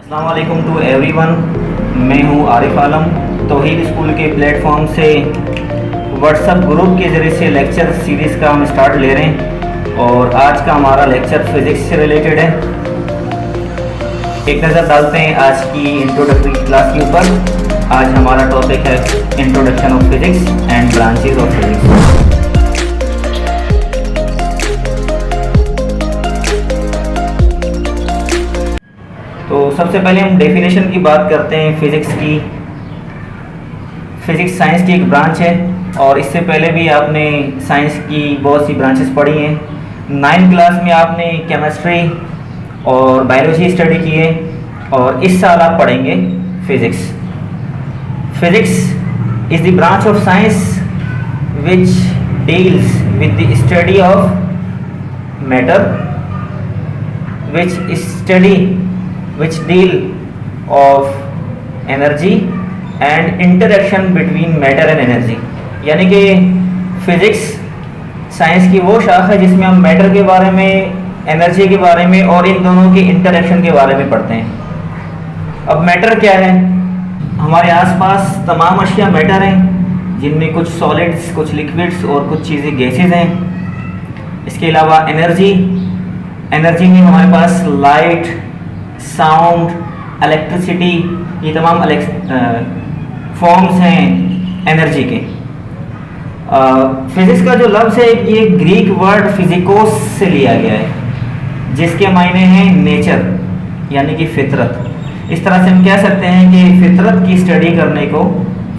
अस्सलाम वालेकुम to everyone. मैं हूं आरिफ आलम। तौहीद स्कूल के प्लेटफॉर्म से व्हाट्सएप ग्रुप के ज़रिए से लेक्चर सीरीज़ का हम स्टार्ट ले रहे हैं और आज का हमारा लेक्चर फिज़िक्स से रिलेटेड है। एक नज़र डालते हैं आज की इंट्रोडक्टरी क्लास के ऊपर। आज हमारा टॉपिक है introduction of physics and branches of physics. तो सबसे पहले हम डेफिनेशन की बात करते हैं फिज़िक्स की। फिज़िक्स साइंस की एक ब्रांच है और इससे पहले भी आपने साइंस की बहुत सी ब्रांचेस पढ़ी हैं। 9th क्लास में आपने केमिस्ट्री और बायोलॉजी स्टडी की है और इस साल आप पढ़ेंगे physics. Physics is the branch of science which deals with the study of matter which deal of energy and interaction between matter and energy। यानी कि फिज़िक्स साइंस की वो शाख है जिसमें हम मैटर के बारे में, एनर्जी के बारे में और इन दोनों के इंटरेक्शन के बारे में पढ़ते हैं। अब मैटर क्या है? हमारे आसपास तमाम अशिया मैटर हैं जिनमें कुछ सॉलिड्स, कुछ लिक्विड्स और कुछ चीज़ें गैसेज हैं। इसके अलावा एनर्जी में हमारे पास लाइट, साउंड, इलेक्ट्रिसिटी, ये तमाम फॉर्म्स हैं एनर्जी के। फिज़िक्स का जो लफ्ज़ है ये ग्रीक वर्ड फिजिकोस से लिया गया है जिसके मायने हैं नेचर यानी कि फितरत। इस तरह से हम कह सकते हैं कि फितरत की स्टडी करने को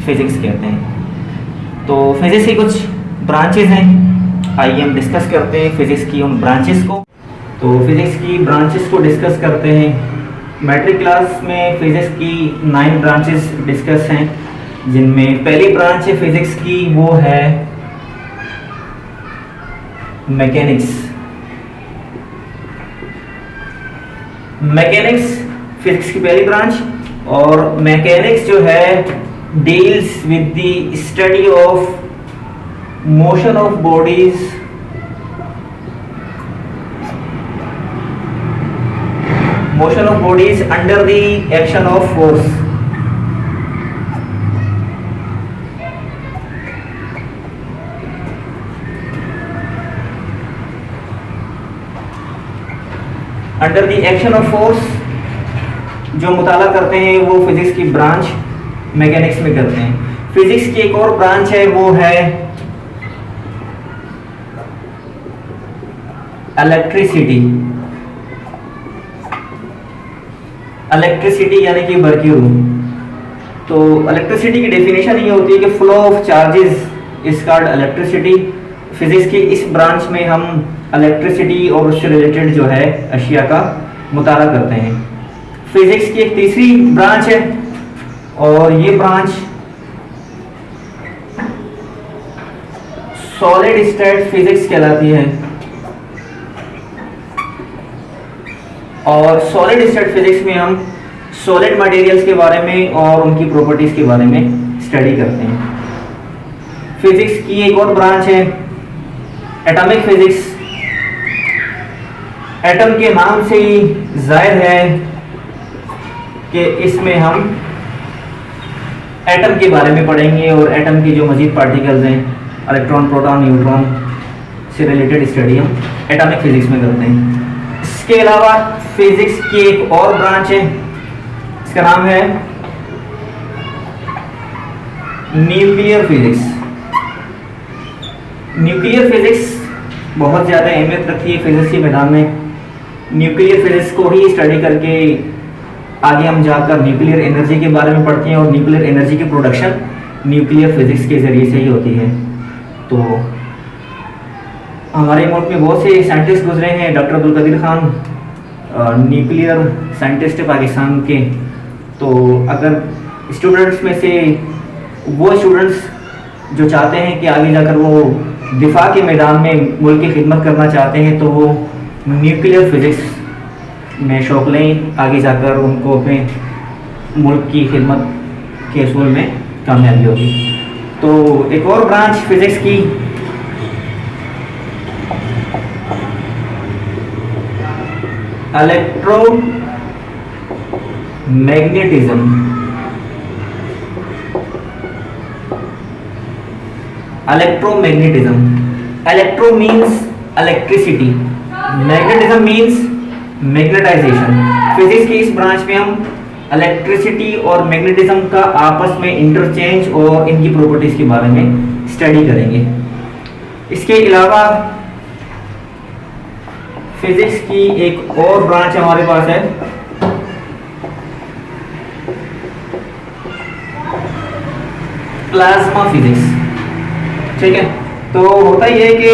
फिज़िक्स कहते हैं। तो फिज़िक्स की कुछ ब्रांचेज हैं, आइए हम डिस्कस करते हैं फिज़िक्स की उन ब्रांचेस को। तो फिज़िक्स की ब्रांचेस को डिस्कस करते हैं। मैट्रिक क्लास में फ़िज़िक्स की 9 ब्रांचेस डिस्कस हैं जिनमें पहली ब्रांच है फ़िज़िक्स की, वो है मैकेनिक्स। मैकेनिक्स फिज़िक्स की पहली ब्रांच और मैकेनिक्स जो है deals with the study of motion of bodies, motion of bodies under the action of force। Under the action of force जो मुताला करते हैं वो फिजिक्स की ब्रांच मैकेनिक्स में करते हैं। फिजिक्स की एक और ब्रांच है वो है इलेक्ट्रिसिटी। इलेक्ट्रिसिटी यानी कि मर्क्यूरी। तो इलेक्ट्रिसिटी की डेफिनेशन ये होती है कि flow of charges is called electricity. Physics की इस ब्रांच में हम इलेक्ट्रिसिटी और उससे रिलेटेड जो है अशिया का मुताला करते हैं। फिजिक्स की एक तीसरी ब्रांच है और ये ब्रांच सॉलिड स्टेट फिजिक्स कहलाती है। और सॉलिड स्टेट फिजिक्स में हम सॉलिड मटेरियल्स के बारे में और उनकी प्रॉपर्टीज के बारे में स्टडी करते हैं। फिजिक्स की एक और ब्रांच है एटॉमिक फिजिक्स। एटम के नाम से ही जाहिर है कि इसमें हम एटम के बारे में पढ़ेंगे और एटम के जो मजीद पार्टिकल्स हैं, इलेक्ट्रॉन, प्रोटॉन, न्यूट्रॉन से रिलेटेड स्टडी हम एटॉमिक फिजिक्स में करते हैं। इसके अलावा फिजिक्स की एक और ब्रांच है, इसका नाम है न्यूक्लियर फिजिक्स। न्यूक्लियर फिजिक्स बहुत ज़्यादा अहमियत रखती है फिजिक्स के मैदान में। न्यूक्लियर फिजिक्स को ही स्टडी करके आगे हम जाकर न्यूक्लियर एनर्जी के बारे में पढ़ते हैं और न्यूक्लियर एनर्जी की प्रोडक्शन न्यूक्लियर फिजिक्स के ज़रिए से ही होती है। तो हमारे मुल्क में बहुत से साइंटिस्ट गुजरे हैं। Doctor Abdul Qadeer Khan nuclear scientist है पाकिस्तान के। तो अगर स्टूडेंट्स में से वो स्टूडेंट्स जो चाहते हैं कि आगे जाकर वो दिफा के मैदान में मुल्क की खिदमत करना चाहते हैं तो वो न्यूक्लियर फिजिक्स में शौक़ लें, आगे जाकर उनको अपने मुल्क की खिदमत के असूल में कामयाबी होगी। तो एक और ब्रांच फिजिक्स की magnetism, electromagnetism. Electro means electricity, magnetism means magnetization. Physics के इस ब्रांच में हम इलेक्ट्रिसिटी और मैग्नेटिज्म का आपस में इंटरचेंज और इनकी प्रॉपर्टीज के बारे में स्टडी करेंगे। इसके अलावा फिजिक्स की एक और ब्रांच हमारे पास है, प्लाज्मा फिजिक्स। ठीक है, तो होता ये है कि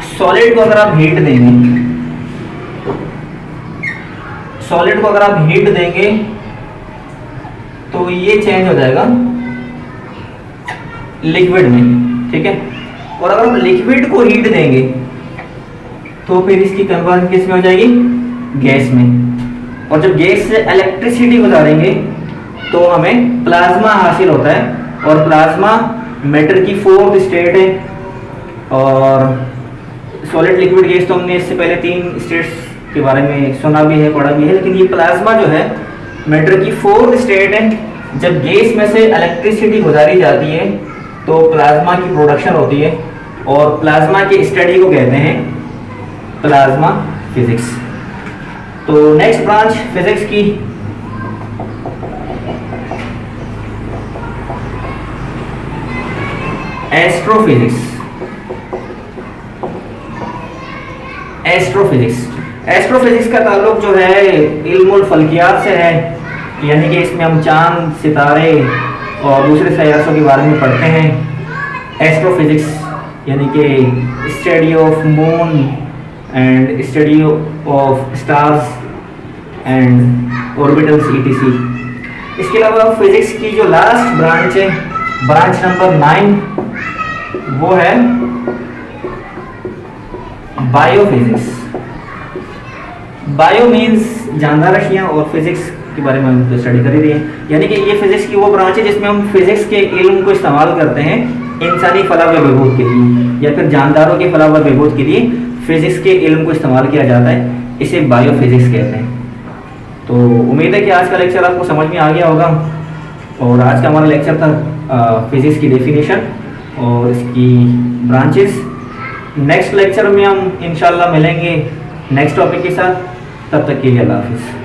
सॉलिड को अगर आप हीट देंगे, सॉलिड को अगर आप हीट देंगे तो ये चेंज हो जाएगा लिक्विड में। ठीक है, और अगर हम लिक्विड को हीट देंगे तो फिर इसकी कन्वर्जन किस में हो जाएगी, गैस में। और जब गैस से इलेक्ट्रिसिटी गुजारेंगे तो हमें प्लाज्मा हासिल होता है, और प्लाज्मा मैटर की फोर्थ स्टेट है। और सॉलिड लिक्विड गैस तो हमने इससे पहले 3 स्टेट्स के बारे में सुना भी है, पढ़ा भी है, लेकिन ये प्लाज्मा जो है मैटर की फोर्थ स्टेट है। जब गैस में से इलेक्ट्रिसिटी गुजारी जाती है तो प्लाज्मा की प्रोडक्शन होती है, और प्लाज्मा की स्टडी को कहते हैं प्लाज्मा फिजिक्स। तो नेक्स्ट ब्रांच फिजिक्स की एस्ट्रोफिजिक्स। एस्ट्रोफिजिक्स, एस्ट्रोफिजिक्स का ताल्लुक जो है इल्मुल फल्कियात से है, यानी कि इसमें हम चांद, सितारे और दूसरे सयासों के बारे में पढ़ते हैं। एस्ट्रोफिजिक्स यानी कि study of moon and study of stars and orbitals etc. इसके अलावा फिजिक्स की जो लास्ट ब्रांच है, ब्रांच नंबर 9, वो है बायोफिजिक्स। बायो मीन्स जानदार अशिया, और फिजिक्स के बारे में हम तो स्टडी कर ही रहे हैं, यानी कि ये फिजिक्स की वो ब्रांच है जिसमें हम फिजिक्स के इल्म को इस्तेमाल करते हैं इंसानी फलाह व बहबूद के लिए, या फिर जानदारों के फलाह व बहबूद के लिए फिजिक्स के इल्म को इस्तेमाल किया जाता है, इसे बायोफिजिक्स कहते हैं। तो उम्मीद है कि आज का लेक्चर आपको समझ में आ गया होगा, और आज का हमारा लेक्चर था फिजिक्स की डेफिनेशन और इसकी ब्रांचेस। नेक्स्ट लेक्चर में हम इंशाल्लाह मिलेंगे नेक्स्ट टॉपिक के साथ, तब तक के लिए अल्लाह हाफिज़।